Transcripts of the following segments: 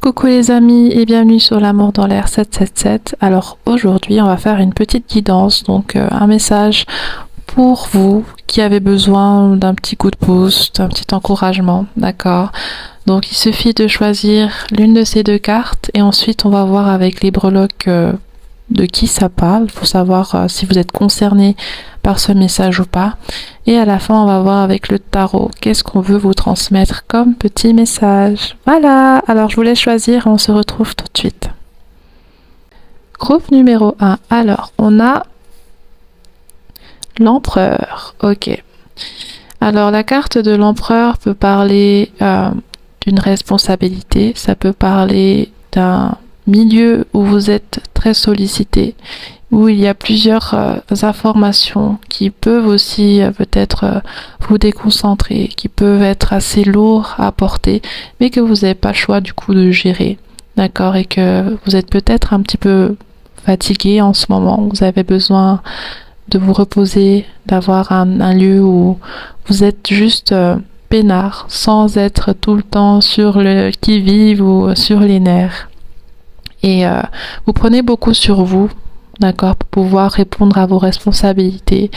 Coucou les amis et bienvenue sur l'amour dans l'air 777. Alors aujourd'hui on va faire une petite guidance, donc un message pour vous qui avez besoin d'un petit coup de pouce, d'un petit encouragement, d'accord? Donc il suffit de choisir l'une de ces deux cartes et ensuite on va voir avec les breloques de qui ça parle. Il faut savoir si vous êtes concerné par ce message ou pas. Et à la fin, on va voir avec le tarot qu'est-ce qu'on veut vous transmettre comme petit message. Voilà, alors je vous laisse choisir et on se retrouve tout de suite. Groupe numéro 1. Alors, on a l'empereur. Ok. Alors, la carte de l'empereur peut parler d'une responsabilité. Ça peut parler d'un milieu où vous êtes très sollicité, où il y a plusieurs informations qui peuvent aussi peut-être vous déconcentrer, qui peuvent être assez lourds à porter, mais que vous n'avez pas le choix du coup de gérer, d'accord, et que vous êtes peut-être un petit peu fatigué en ce moment, vous avez besoin de vous reposer, d'avoir un lieu où vous êtes juste peinard, sans être tout le temps sur le qui-vive ou sur les nerfs. Et vous prenez beaucoup sur vous, d'accord, pour pouvoir répondre à vos responsabilités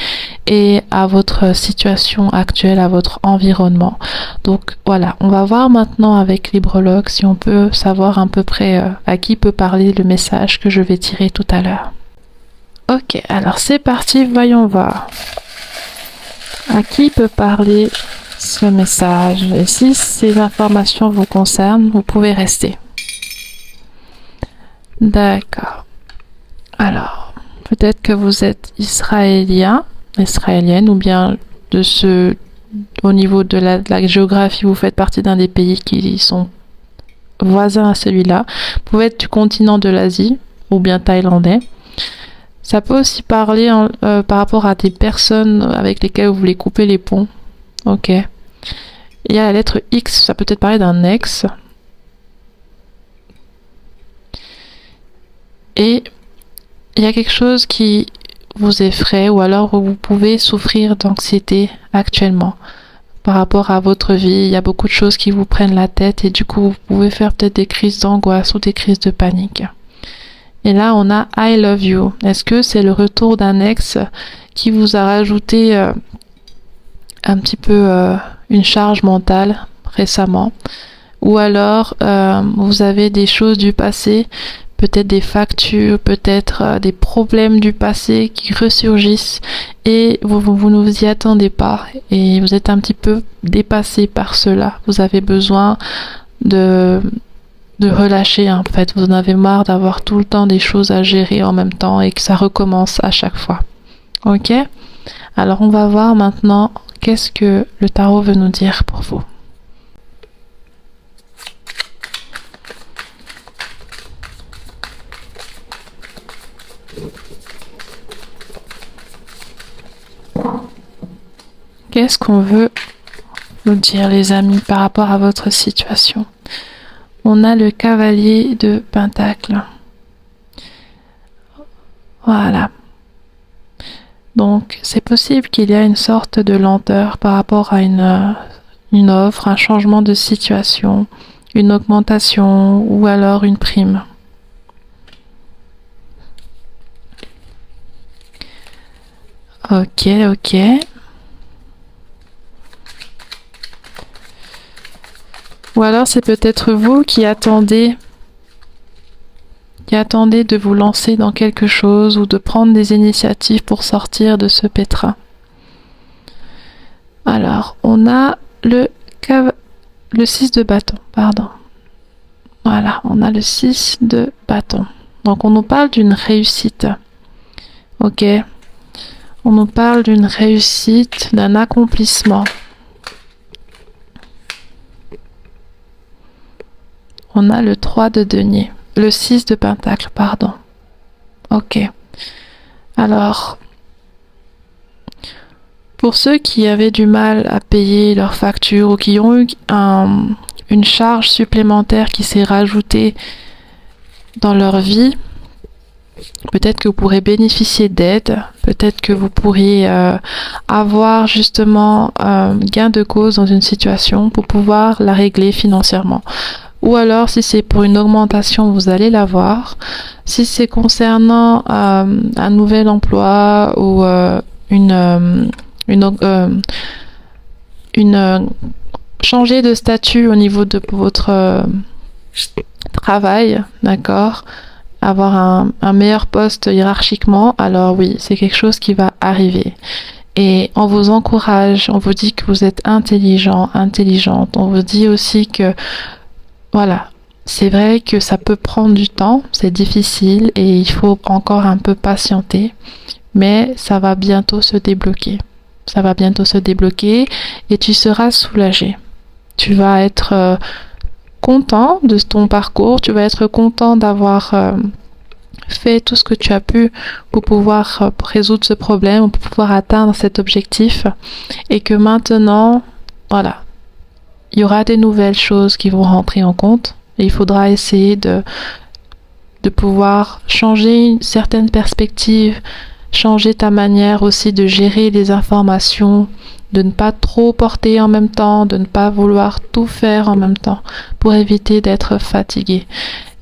et à votre situation actuelle, à votre environnement. Donc voilà, on va voir maintenant avec les breloques si on peut savoir à peu près à qui peut parler le message que je vais tirer tout à l'heure. Ok, alors c'est parti, voyons voir. À qui peut parler ce message? Et si ces informations vous concernent, vous pouvez rester. D'accord. Alors, peut-être que vous êtes israélien, israélienne, ou bien au niveau de la géographie, vous faites partie d'un des pays qui sont voisins à celui-là. Vous pouvez être du continent de l'Asie, ou bien thaïlandais. Ça peut aussi parler par rapport à des personnes avec lesquelles vous voulez couper les ponts. Ok. Il y a la lettre X, ça peut être parler d'un ex. Et il y a quelque chose qui vous effraie ou alors vous pouvez souffrir d'anxiété actuellement par rapport à votre vie. Il y a beaucoup de choses qui vous prennent la tête et du coup vous pouvez faire peut-être des crises d'angoisse ou des crises de panique. Et là on a I love you. Est-ce que c'est le retour d'un ex qui vous a rajouté un petit peu une charge mentale récemment? Ou alors vous avez des choses du passé, peut-être des factures, peut-être des problèmes du passé qui ressurgissent et vous ne vous y attendez pas et vous êtes un petit peu dépassé par cela. Vous avez besoin de relâcher en fait. Vous en avez marre d'avoir tout le temps des choses à gérer en même temps et que ça recommence à chaque fois. Ok? Alors on va voir maintenant qu'est-ce que le tarot veut nous dire pour vous. Qu'est-ce qu'on veut nous dire les amis par rapport à votre situation? On a le cavalier de Pentacle. Voilà. Donc c'est possible qu'il y ait une sorte de lenteur par rapport à une offre, un changement de situation, une augmentation ou alors une prime. Ok, ok. Ou alors c'est peut-être vous qui attendez de vous lancer dans quelque chose ou de prendre des initiatives pour sortir de ce pétrin. Alors, on a le 6 de bâton, pardon. Voilà, on a le 6 de bâton. Donc on nous parle d'une réussite. Ok. On nous parle d'une réussite, d'un accomplissement. On a le 3 de denier. Le 6 de pentacle, pardon. Ok. Alors, pour ceux qui avaient du mal à payer leurs factures ou qui ont eu une charge supplémentaire qui s'est rajoutée dans leur vie, peut-être que vous pourrez bénéficier d'aide, peut-être que vous pourriez avoir justement gain de cause dans une situation pour pouvoir la régler financièrement. ou alors si c'est pour une augmentation, vous allez l'avoir. Si c'est concernant un nouvel emploi ou une, euh, une, changer de statut au niveau de votre travail, d'accord, avoir un meilleur poste hiérarchiquement, alors oui, c'est quelque chose qui va arriver. Et on vous encourage, on vous dit que vous êtes intelligent, intelligente. On vous dit aussi que, voilà, c'est vrai que ça peut prendre du temps, c'est difficile et il faut encore un peu patienter, mais ça va bientôt se débloquer. Ça va bientôt se débloquer et tu seras soulagé. Tu vas être content de ton parcours, tu vas être content d'avoir fait tout ce que tu as pu pour pouvoir résoudre ce problème, pour pouvoir atteindre cet objectif et que maintenant, voilà, il y aura des nouvelles choses qui vont rentrer en compte et il faudra essayer de pouvoir changer une certaine perspective, changer ta manière aussi de gérer les informations, de ne pas trop porter en même temps, de ne pas vouloir tout faire en même temps pour éviter d'être fatigué.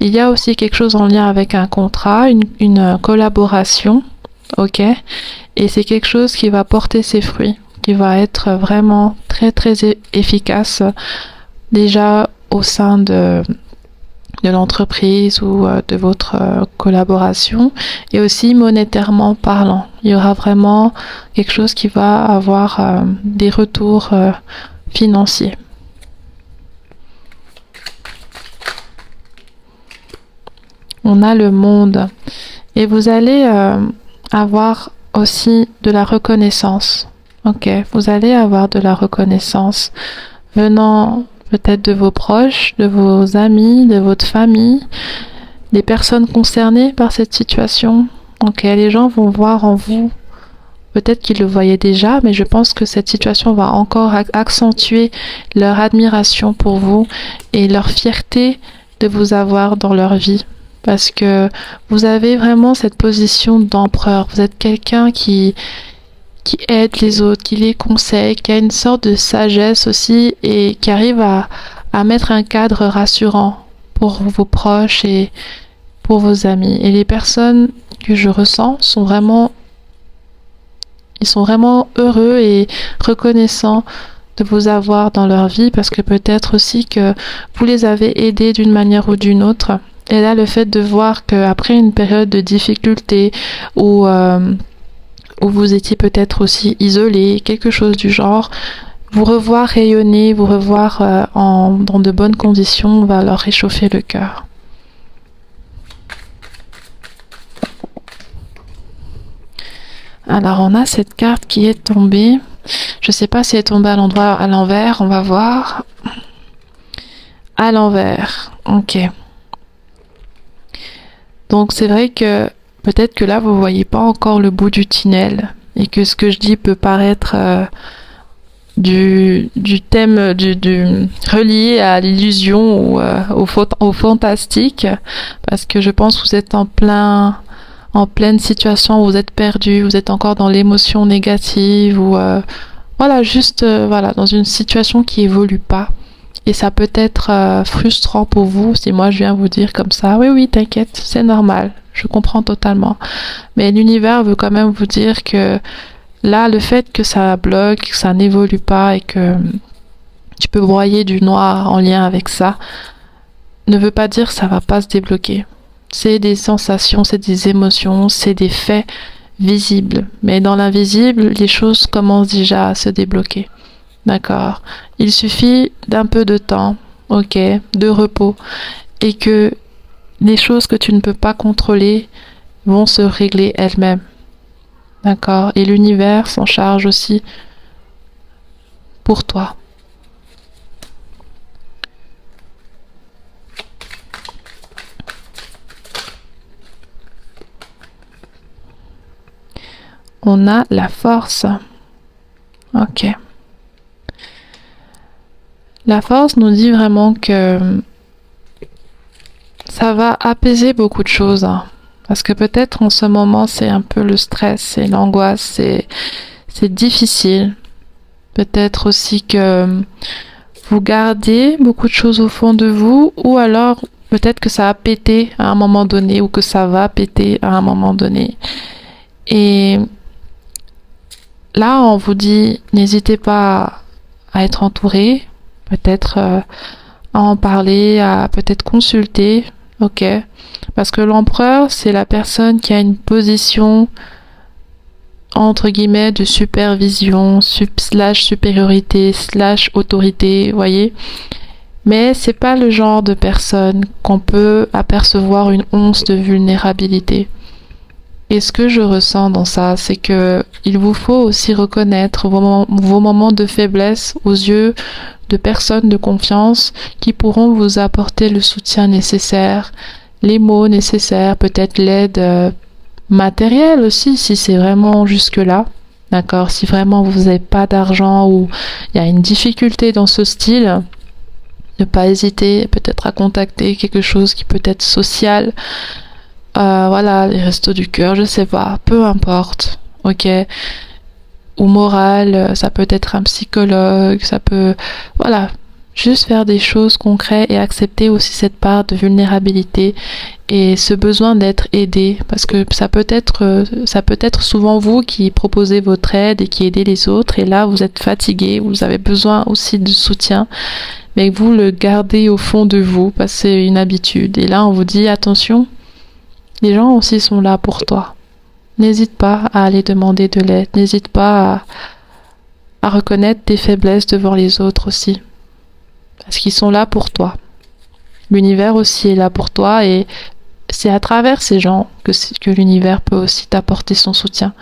Il y a aussi quelque chose en lien avec un contrat, une collaboration, ok? Et c'est quelque chose qui va porter ses fruits, qui va être vraiment très très efficace déjà au sein de l'entreprise ou de votre collaboration et aussi monétairement parlant. Il y aura vraiment quelque chose qui va avoir des retours financiers. On a le monde et vous allez avoir aussi de la reconnaissance. Ok, vous allez avoir de la reconnaissance venant peut-être de vos proches, de vos amis, de votre famille, des personnes concernées par cette situation. Ok, les gens vont voir en vous, peut-être qu'ils le voyaient déjà, mais je pense que cette situation va encore accentuer leur admiration pour vous et leur fierté de vous avoir dans leur vie. Parce que vous avez vraiment cette position d'empereur. Vous êtes quelqu'un qui aide les autres, qui les conseille, qui a une sorte de sagesse aussi et qui arrive à mettre un cadre rassurant pour vos proches et pour vos amis. Et les personnes que je ressens ils sont vraiment heureux et reconnaissants de vous avoir dans leur vie parce que peut-être aussi que vous les avez aidés d'une manière ou d'une autre. Et là, le fait de voir qu'après une période de difficulté où vous étiez peut-être aussi isolé, quelque chose du genre, vous revoir rayonner, vous revoir dans de bonnes conditions va leur réchauffer le cœur. Alors on a cette carte qui est tombée. Je ne sais pas si elle est tombée à l'envers, on va voir. À l'envers, ok. Donc c'est vrai que peut-être que là vous voyez pas encore le bout du tunnel et que ce que je dis peut paraître du thème du relié à l'illusion ou au fantastique parce que je pense que vous êtes en pleine situation où vous êtes perdu, vous êtes encore dans l'émotion négative ou voilà juste voilà dans une situation qui évolue pas. Et ça peut être frustrant pour vous si moi je viens vous dire comme ça, oui, t'inquiète, c'est normal, je comprends totalement. Mais l'univers veut quand même vous dire que là, le fait que ça bloque, que ça n'évolue pas et que tu peux broyer du noir en lien avec ça, ne veut pas dire que ça va pas se débloquer. C'est des sensations, c'est des émotions, c'est des faits visibles. Mais dans l'invisible, les choses commencent déjà à se débloquer. D'accord. Il suffit d'un peu de temps, ok, de repos, et que les choses que tu ne peux pas contrôler vont se régler elles-mêmes. D'accord. Et l'univers s'en charge aussi pour toi. On a la force. Ok. La force nous dit vraiment que ça va apaiser beaucoup de choses. Parce que peut-être en ce moment, c'est un peu le stress, c'est l'angoisse, c'est difficile. Peut-être aussi que vous gardez beaucoup de choses au fond de vous, ou alors peut-être que ça a pété à un moment donné, ou que ça va péter à un moment donné. Et là, on vous dit, n'hésitez pas à être entouré, peut-être à en parler, à peut-être consulter, ok? Parce que l'empereur, c'est la personne qui a une position entre guillemets de supervision, slash supériorité, slash autorité, voyez. Mais c'est pas le genre de personne qu'on peut apercevoir une once de vulnérabilité. Et ce que je ressens dans ça, c'est que il vous faut aussi reconnaître vos moments de faiblesse aux yeux de personnes de confiance qui pourront vous apporter le soutien nécessaire, les mots nécessaires, peut-être l'aide matérielle aussi, si c'est vraiment jusque-là. D'accord? Si vraiment vous n'avez pas d'argent ou il y a une difficulté dans ce style, ne pas hésiter peut-être à contacter quelque chose qui peut être social. Voilà, les restos du cœur, je sais pas, peu importe, ok, ou moral, ça peut être un psychologue, ça peut, voilà, juste faire des choses concrètes et accepter aussi cette part de vulnérabilité et ce besoin d'être aidé, parce que ça peut être souvent vous qui proposez votre aide et qui aidez les autres, et là vous êtes fatigué, vous avez besoin aussi de soutien, mais vous le gardez au fond de vous, parce que c'est une habitude, et là on vous dit attention. Les gens aussi sont là pour toi. N'hésite pas à aller demander de l'aide. N'hésite pas à reconnaître tes faiblesses devant les autres aussi. Parce qu'ils sont là pour toi. L'univers aussi est là pour toi et c'est à travers ces gens que l'univers peut aussi t'apporter son soutien.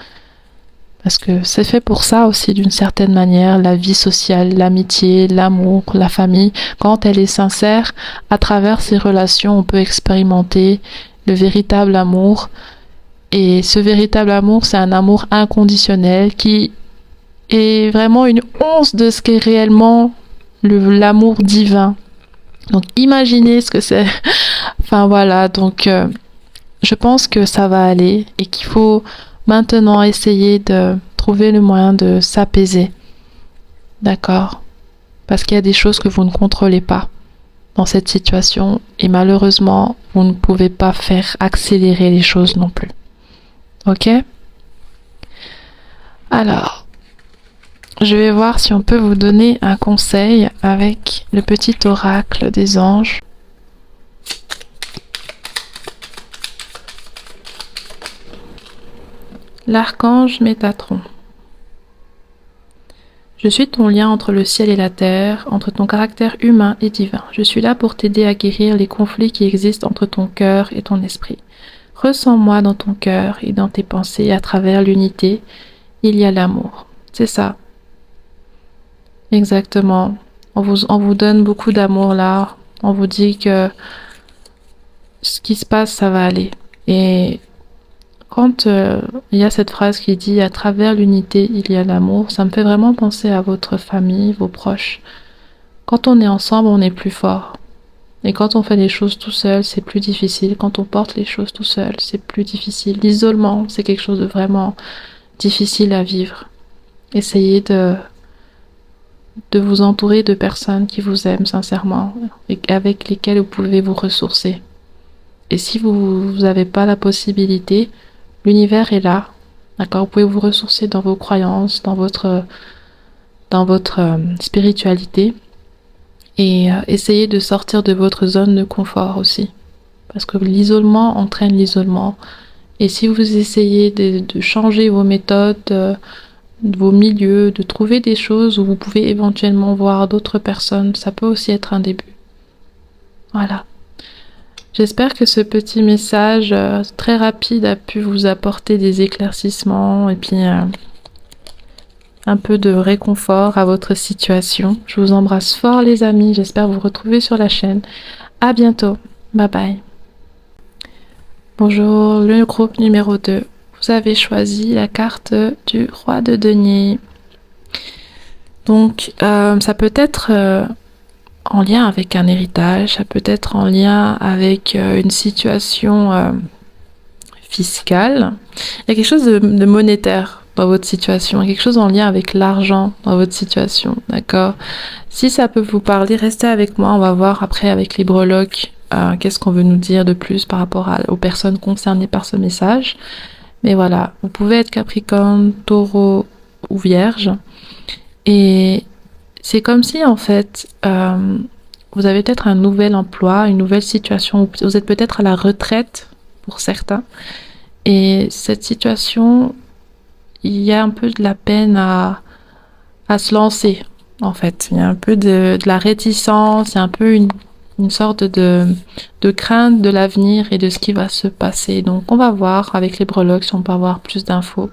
Parce que c'est fait pour ça aussi d'une certaine manière, la vie sociale, l'amitié, l'amour, la famille. Quand elle est sincère, à travers ces relations, on peut expérimenter le véritable amour. Et ce véritable amour, c'est un amour inconditionnel qui est vraiment une once de ce qu'est réellement l'amour divin. Donc imaginez ce que c'est. Enfin voilà, donc je pense que ça va aller et qu'il faut maintenant essayer de trouver le moyen de s'apaiser. D'accord? Parce qu'il y a des choses que vous ne contrôlez pas dans cette situation et malheureusement, vous ne pouvez pas faire accélérer les choses non plus. Ok? Alors, je vais voir si on peut vous donner un conseil avec le petit oracle des anges. L'archange Métatron. Je suis ton lien entre le ciel et la terre, entre ton caractère humain et divin. Je suis là pour t'aider à guérir les conflits qui existent entre ton cœur et ton esprit. Ressens-moi dans ton cœur et dans tes pensées à travers l'unité. Il y a l'amour. C'est ça. Exactement. On vous donne beaucoup d'amour là. On vous dit que ce qui se passe, ça va aller. Et quand il y a cette phrase qui dit à travers l'unité il y a l'amour, ça me fait vraiment penser à votre famille, vos proches. Quand on est ensemble, on est plus fort. Et quand on fait les choses tout seul, c'est plus difficile. Quand on porte les choses tout seul, c'est plus difficile. L'isolement, c'est quelque chose de vraiment difficile à vivre. Essayez de vous entourer de personnes qui vous aiment sincèrement et avec lesquelles vous pouvez vous ressourcer. Et si vous n'avez pas la possibilité, l'univers est là, d'accord? Vous pouvez vous ressourcer dans vos croyances, dans votre spiritualité et essayer de sortir de votre zone de confort aussi. Parce que l'isolement entraîne l'isolement. Et si vous essayez de changer vos méthodes, vos milieux, de trouver des choses où vous pouvez éventuellement voir d'autres personnes, ça peut aussi être un début. Voilà. J'espère que ce petit message très rapide a pu vous apporter des éclaircissements et puis un peu de réconfort à votre situation. Je vous embrasse fort les amis, j'espère vous retrouver sur la chaîne. À bientôt, bye bye. Bonjour, le groupe numéro 2. Vous avez choisi la carte du roi de denier. Donc ça peut être en lien avec un héritage, ça peut être en lien avec une situation fiscale. Il y a quelque chose de monétaire dans votre situation, quelque chose en lien avec l'argent dans votre situation, d'accord? Si ça peut vous parler, restez avec moi, on va voir après avec les breloques qu'est-ce qu'on veut nous dire de plus par rapport aux personnes concernées par ce message. Mais voilà, vous pouvez être Capricorne, Taureau ou Vierge, et c'est comme si en fait vous avez peut-être un nouvel emploi, une nouvelle situation, vous êtes peut-être à la retraite pour certains, et cette situation, il y a un peu de la peine à se lancer, en fait. Il y a un peu de la réticence, il y a un peu une sorte de crainte de l'avenir et de ce qui va se passer. Donc on va voir avec les breloques si on peut avoir plus d'infos.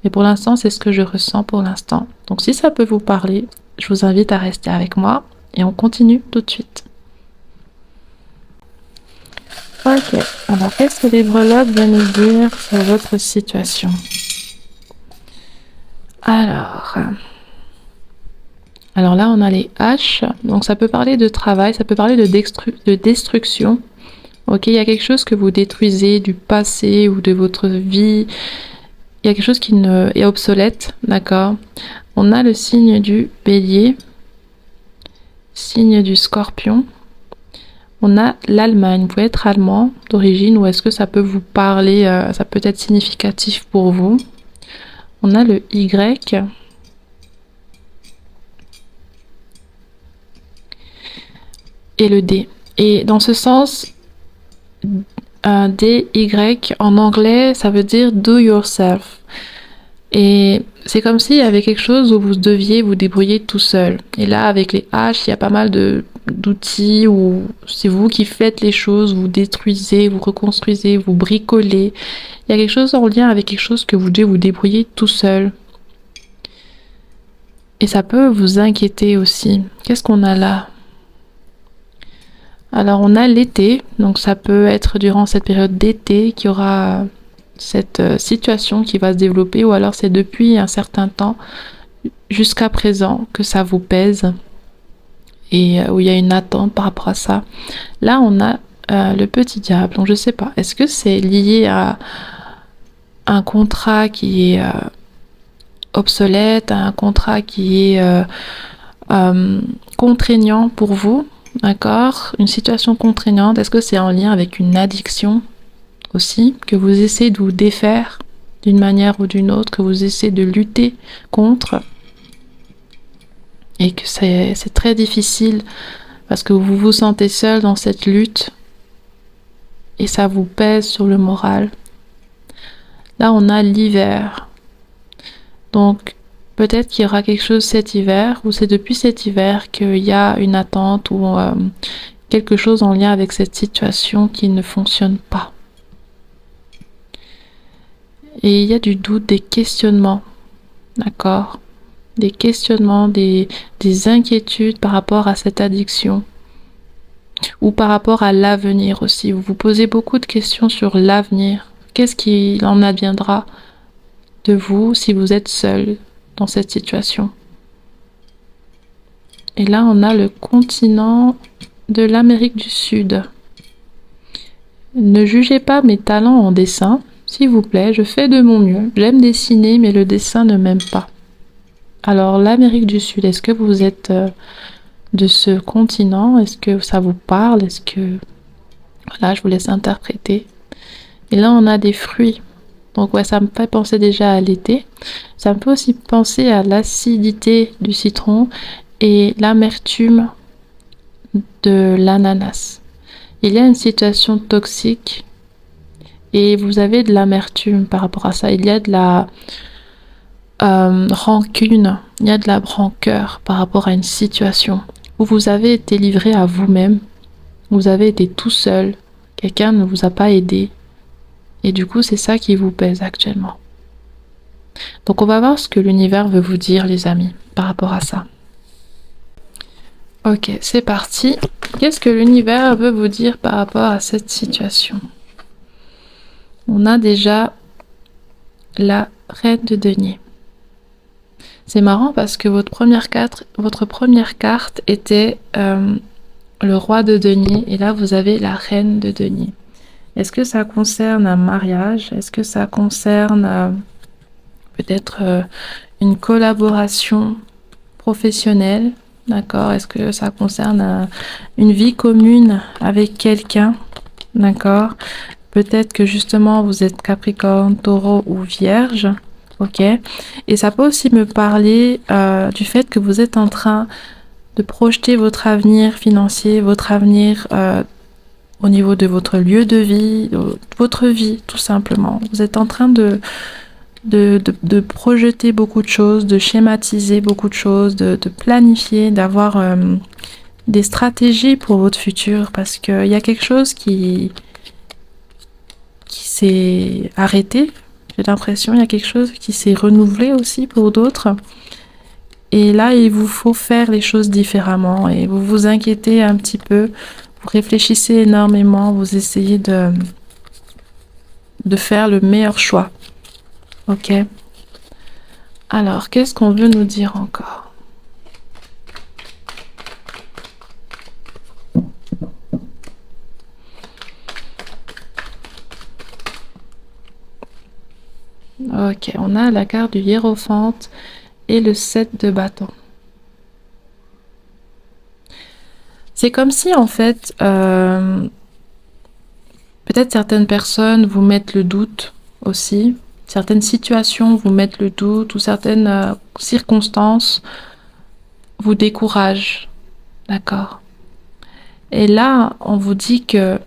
Mais pour l'instant, c'est ce que je ressens pour l'instant. Donc si ça peut vous parler, je vous invite à rester avec moi et on continue tout de suite. Ok, alors qu'est-ce que les breloques viennent nous dire sur votre situation? Alors là, on a les haches. Donc ça peut parler de travail, ça peut parler de destruction. Ok, il y a quelque chose que vous détruisez du passé ou de votre vie. Il y a quelque chose qui est obsolète, d'accord? On a le signe du bélier, signe du scorpion. On a l'Allemagne. Vous pouvez être allemand d'origine ou est-ce que ça peut vous parler, ça peut être significatif pour vous? On a le Y. Et le D. Et dans ce sens, un D, Y, en anglais, ça veut dire do yourself. Et c'est comme s'il y avait quelque chose où vous deviez vous débrouiller tout seul. Et là, avec les H, il y a pas mal d'outils où c'est vous qui faites les choses, vous détruisez, vous reconstruisez, vous bricolez. Il y a quelque chose en lien avec quelque chose que vous devez vous débrouiller tout seul. Et ça peut vous inquiéter aussi. Qu'est-ce qu'on a là? Alors on a l'été, donc ça peut être durant cette période d'été qu'il y aura cette situation qui va se développer, ou alors c'est depuis un certain temps jusqu'à présent que ça vous pèse et où il y a une attente par rapport à ça. Là on a le petit diable, donc je sais pas, est-ce que c'est lié à un contrat qui est obsolète, à un contrat qui est contraignant pour vous? D'accord, une situation contraignante, est-ce que c'est en lien avec une addiction aussi, que vous essayez de vous défaire d'une manière ou d'une autre, que vous essayez de lutter contre et que c'est très difficile parce que vous vous sentez seul dans cette lutte et ça vous pèse sur le moral. Là, on a l'hiver. Donc, peut-être qu'il y aura quelque chose cet hiver, ou c'est depuis cet hiver qu'il y a une attente ou quelque chose en lien avec cette situation qui ne fonctionne pas. Et il y a du doute, des questionnements, d'accord? Des questionnements, des inquiétudes par rapport à cette addiction. Ou par rapport à l'avenir aussi. Vous vous posez beaucoup de questions sur l'avenir. Qu'est-ce qu'il en adviendra de vous si vous êtes seul dans cette situation? Et là, on a le continent de l'Amérique du Sud. Ne jugez pas mes talents en dessin, s'il vous plaît, je fais de mon mieux. J'aime dessiner, mais le dessin ne m'aime pas. Alors, l'Amérique du Sud, est-ce que vous êtes de ce continent? Est-ce que ça vous parle? Est-ce que... Voilà, je vous laisse interpréter. Et là, on a des fruits. Donc ouais, ça me fait penser déjà à l'été. Ça me fait aussi penser à l'acidité du citron et l'amertume de l'ananas. Il y a une situation toxique et vous avez de l'amertume par rapport à ça. Il y a de la rancune, il y a de la rancœur par rapport à une situation où vous avez été livré à vous-même, vous avez été tout seul, quelqu'un ne vous a pas aidé. Et du coup, c'est ça qui vous pèse actuellement. Donc on va voir ce que l'univers veut vous dire, les amis, par rapport à ça. Ok, c'est parti. Qu'est-ce que l'univers veut vous dire par rapport à cette situation? On a déjà la reine de denier. C'est marrant parce que votre première carte était le roi de denier et là vous avez la reine de denier. Est-ce que ça concerne un mariage? Est-ce que ça concerne peut-être une collaboration professionnelle, d'accord? Est-ce que ça concerne une vie commune avec quelqu'un, d'accord? Peut-être que justement vous êtes Capricorne, Taureau ou Vierge, ok? Et ça peut aussi me parler du fait que vous êtes en train de projeter votre avenir financier, votre avenir au niveau de votre lieu de vie, de votre vie tout simplement. Vous êtes en train de projeter beaucoup de choses, de schématiser beaucoup de choses, de planifier, d'avoir des stratégies pour votre futur parce qu'il y a quelque chose qui s'est arrêté. J'ai l'impression il y a quelque chose qui s'est renouvelé aussi pour d'autres. Et là, il vous faut faire les choses différemment et vous vous inquiétez un petit peu, vous réfléchissez énormément, vous essayez de faire le meilleur choix. Ok? Alors, qu'est-ce qu'on veut nous dire encore? Ok, on a la carte du hiérophante et le 7 de bâton. C'est comme si en fait, peut-être certaines personnes vous mettent le doute aussi, certaines situations vous mettent le doute ou certaines circonstances vous découragent, d'accord? Et là, on vous dit que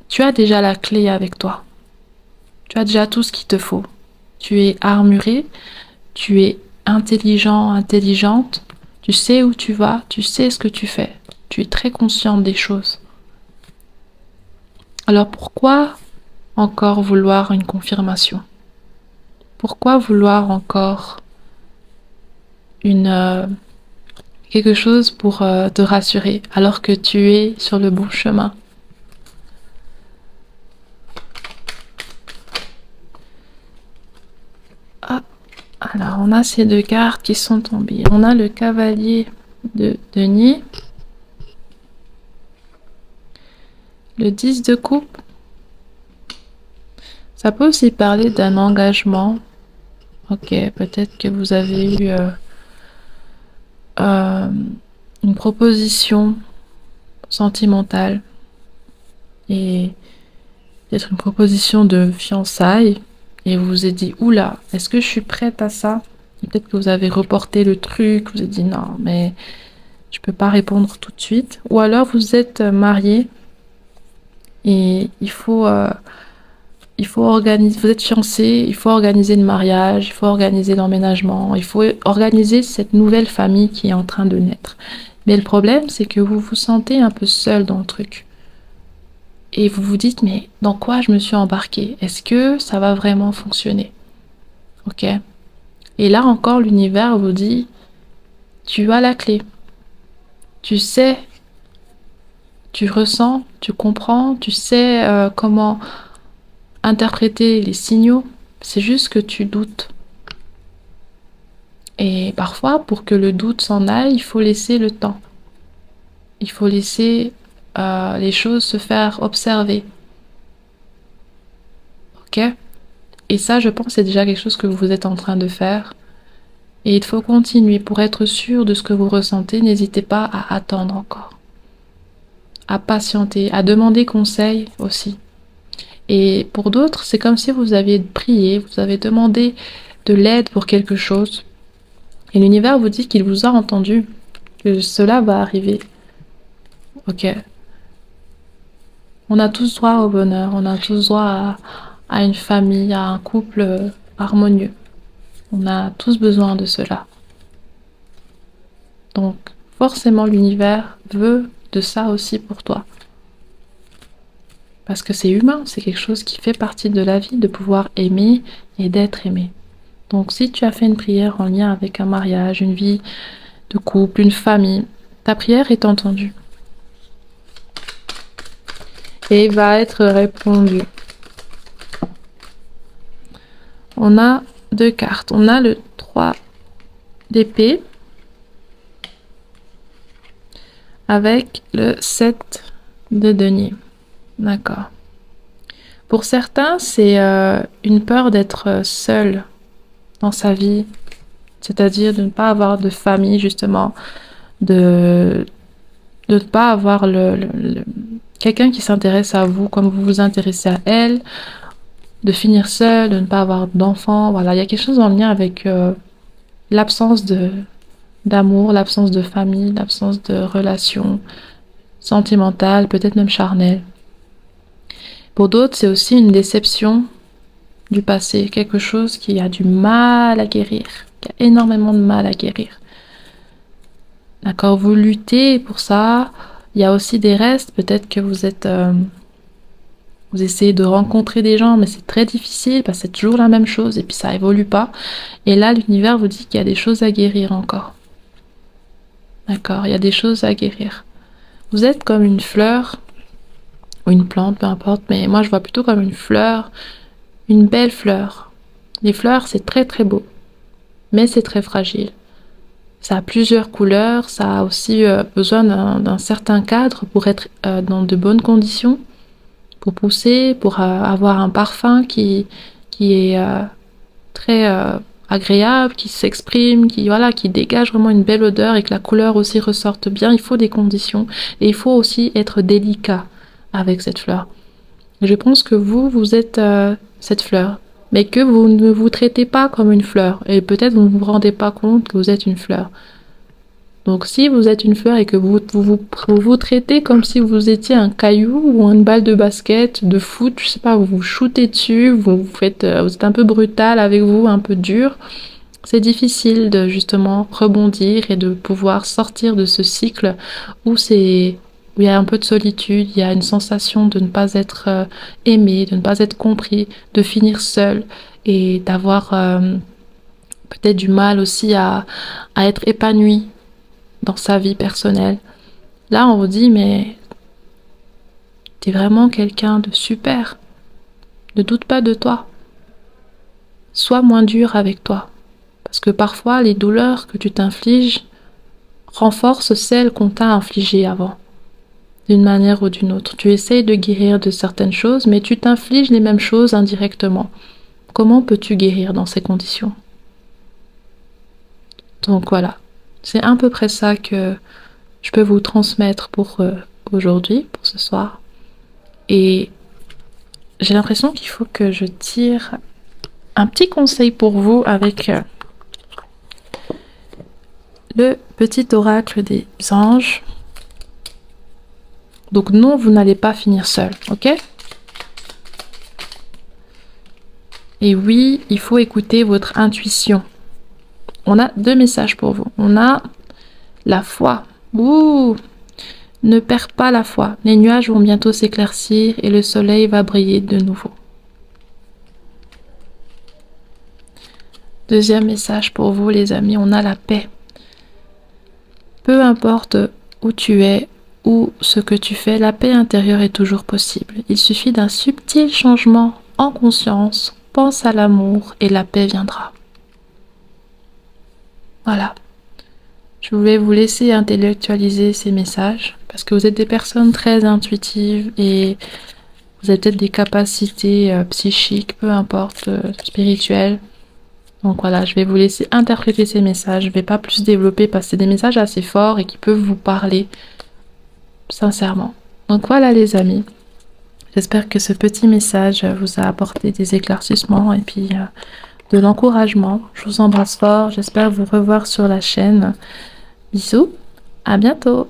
tu as déjà la clé avec toi, tu as déjà tout ce qu'il te faut, tu es armuré, tu es intelligent, intelligente, tu sais où tu vas, tu sais ce que tu fais, tu es très consciente des choses. Alors pourquoi encore vouloir une confirmation? Pourquoi vouloir encore quelque chose pour te rassurer alors que tu es sur le bon chemin? Ah, alors on a ces deux cartes qui sont tombées. On a le cavalier de denier, le 10 de coupe. Ça peut aussi parler d'un engagement. Ok, peut-être que vous avez eu une proposition sentimentale et peut-être une proposition de fiançailles et vous vous êtes dit oula, est-ce que je suis prête à ça? Et peut-être que vous avez reporté le truc, vous avez dit non, mais je peux pas répondre tout de suite. Ou alors vous êtes marié et il faut organiser, vous êtes fiancé, il faut organiser le mariage, il faut organiser l'emménagement, il faut organiser cette nouvelle famille qui est en train de naître. Mais le problème, c'est que vous vous sentez un peu seul dans le truc. Et vous vous dites, mais dans quoi je me suis embarquée? Est-ce que ça va vraiment fonctionner? Ok? Et là encore, l'univers vous dit, tu as la clé. Tu sais, tu ressens, tu comprends, tu sais comment interpréter les signaux. C'est juste que tu doutes. Et parfois, pour que le doute s'en aille, il faut laisser le temps. Il faut laisser les choses se faire observer. Ok? Et ça, je pense, c'est déjà quelque chose que vous êtes en train de faire. Et il faut continuer. Pour être sûr de ce que vous ressentez, n'hésitez pas à attendre encore. À patienter, à demander conseil aussi. Et pour d'autres, c'est comme si vous aviez prié, vous avez demandé de l'aide pour quelque chose. Et l'univers vous dit qu'il vous a entendu, que cela va arriver. Ok. On a tous droit au bonheur, on a tous droit à une famille, à un couple harmonieux. On a tous besoin de cela. Donc, forcément, l'univers veut de ça aussi pour toi. Parce que c'est humain, c'est quelque chose qui fait partie de la vie, de pouvoir aimer et d'être aimé. Donc, si tu as fait une prière en lien avec un mariage, une vie de couple, une famille, ta prière est entendue. Et va être répondue. On a deux cartes. On a le 3 d'épée avec le 7 de denier. D'accord. Pour certains, c'est une peur d'être seul dans sa vie, c'est-à-dire de ne pas avoir de famille justement, de ne pas avoir quelqu'un qui s'intéresse à vous comme vous vous intéressez à elle, de finir seul, de ne pas avoir d'enfants. Voilà, il y a quelque chose en lien avec l'absence d'amour, l'absence de famille, l'absence de relations sentimentales, peut-être même charnelles. Pour d'autres, c'est aussi une déception du passé, quelque chose qui a du mal à guérir, qui a énormément de mal à guérir. D'accord, vous luttez pour ça. Il y a aussi des restes, peut-être que vous essayez de rencontrer des gens, mais c'est très difficile parce que c'est toujours la même chose et puis ça évolue pas. Et là, l'univers vous dit qu'il y a des choses à guérir encore. D'accord, il y a des choses à guérir. Vous êtes comme une fleur ou une plante, peu importe, mais moi je vois plutôt comme une fleur, une belle fleur. Les fleurs, c'est très très beau, mais c'est très fragile. Ça a plusieurs couleurs, ça a aussi besoin d'un certain cadre pour être dans de bonnes conditions, pour pousser, pour avoir un parfum qui est très agréable, qui s'exprime, qui dégage vraiment une belle odeur et que la couleur aussi ressorte bien. Il faut des conditions et il faut aussi être délicat avec cette fleur. Je pense que vous êtes cette fleur, mais que vous ne vous traitez pas comme une fleur et peut-être vous ne vous rendez pas compte que vous êtes une fleur. Donc si vous êtes une fleur et que vous traitez comme si vous étiez un caillou ou une balle de basket, de foot, je sais pas, vous vous shootez dessus, vous êtes un peu brutal avec vous, un peu dur, c'est difficile de justement rebondir et de pouvoir sortir de ce cycle où où il y a un peu de solitude, il y a une sensation de ne pas être aimé, de ne pas être compris, de finir seul et d'avoir peut-être du mal aussi à être épanoui dans sa vie personnelle. Là, on vous dit, mais t'es vraiment quelqu'un de super. Ne doute pas de toi. Sois moins dur avec toi. Parce que parfois, les douleurs que tu t'infliges renforcent celles qu'on t'a infligées avant, d'une manière ou d'une autre. Tu essayes de guérir de certaines choses, mais tu t'infliges les mêmes choses indirectement. Comment peux-tu guérir dans ces conditions? Donc voilà, c'est à peu près ça que je peux vous transmettre pour aujourd'hui, pour ce soir. Et j'ai l'impression qu'il faut que je tire un petit conseil pour vous avec le petit oracle des anges. Donc non, vous n'allez pas finir seul, ok? Et oui, il faut écouter votre intuition. On a 2 messages pour vous. On a la foi. Ouh! Ne perds pas la foi. Les nuages vont bientôt s'éclaircir et le soleil va briller de nouveau. 2e message pour vous, les amis, on a la paix. Peu importe où tu es ou ce que tu fais, la paix intérieure est toujours possible. Il suffit d'un subtil changement en conscience. Pense à l'amour et la paix viendra. Voilà. Je voulais vous laisser intellectualiser ces messages parce que vous êtes des personnes très intuitives et vous avez peut-être des capacités psychiques, peu importe, spirituelles. Donc voilà, je vais vous laisser interpréter ces messages. Je ne vais pas plus développer parce que c'est des messages assez forts et qui peuvent vous parler sincèrement. Donc voilà les amis. J'espère que ce petit message vous a apporté des éclaircissements et puis de l'encouragement. Je vous embrasse fort. J'espère vous revoir sur la chaîne. Bisous, à bientôt.